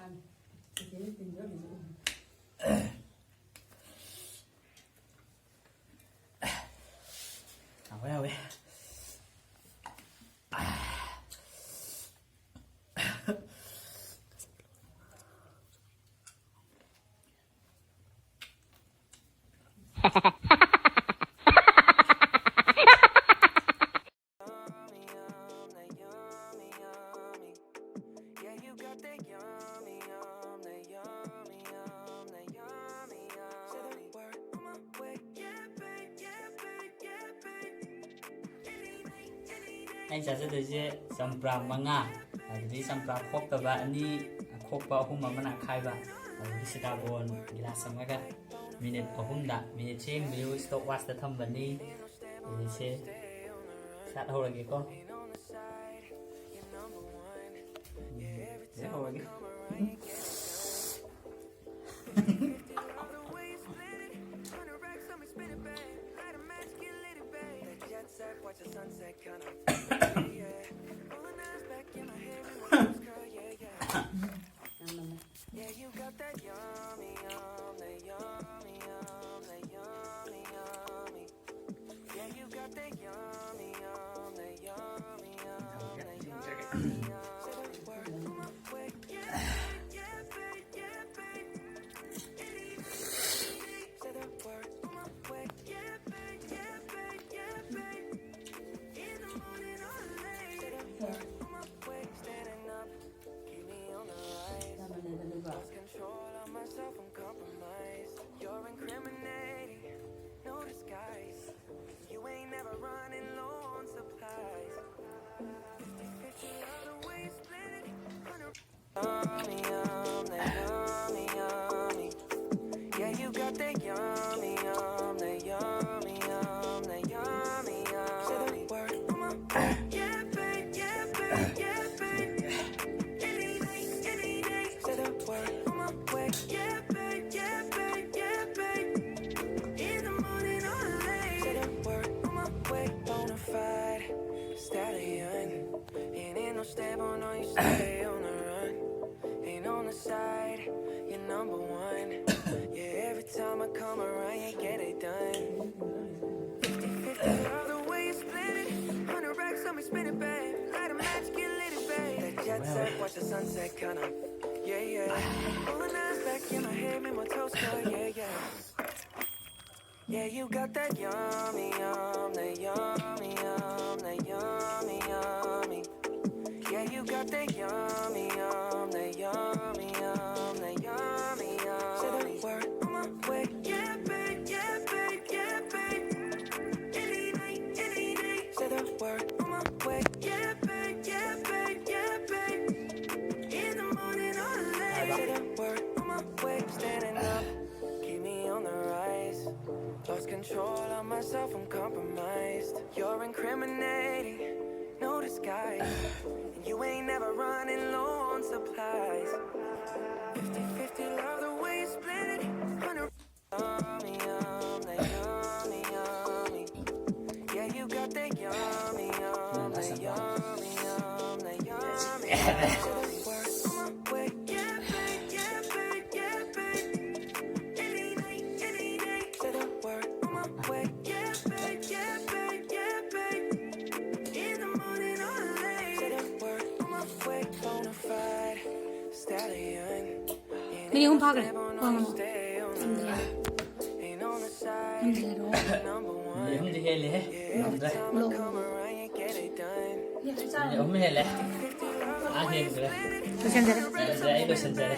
เอาไว้Anh sẽ được gì sampram manga jadi sampram khok taba ani khok ba hum mana khai ba di sita bon gila samaga minute ahum da minute chim view stop watch the thumb bani ini se sát hồi lagi ko sát hồi lagi watch the sunset kind of rolling eyes back in my head yeah you got that yummy yum that yummy yum that yummy yummy yeah you got that yummy yum that yummy yum that yummy yum You're incriminating, no disguise. You ain't never running low on supplies. 50-50 all the way you split it. Yummy, yum, that yummy, yummy. Yeah, you got that yummy, yum, that yummy, yum, that yummy, yum. Say the word on my way. Yeah, babe, yeah, babe, yeah, babe. Any day. Say the word on my way. Yeah, babe, yeah, babe. Stallion, ain't no stable, no you stay on the run. Ain't on the side, you're number one. Yeah, every time I come around, you get it done. 50-50, all the way you split it. 100 racks on me, spin it, babe. Light a match, get lit, babe. That jet set, watch the sunset, kinda. Yeah. Pulling eyes back in my head, make my toes curl, yeah. Yeah, you got that yummy, yum, that yummy, yum, that yummy, yummy. Yeah, you got that yummy, yum, that yummy, yum, that yummy, yum. Say the word on my way. Yeah, babe, yeah, babe, yeah, babe. Any day. Say the word on my way. Yeah, babe, yeah, babe, yeah, babe. In the morning or late. Say the word on my way. Standing up, keep me on the rise. Lost control of myself, I'm compromised. You're incriminating, no disguise. And you ain't never running low on supplies. 50-50, love the way you split it. 100 yummy, yum, that yummy, yummy. Yeah, you got that yummy, yum, that yummy, yum, that yummy, yum. Ini umpak deh, uang lo. Không đi hết lẽ, không đây. Không hết lẽ. À hiện rồi. Tôi xem rồi. Đấy, tôi xem rồi.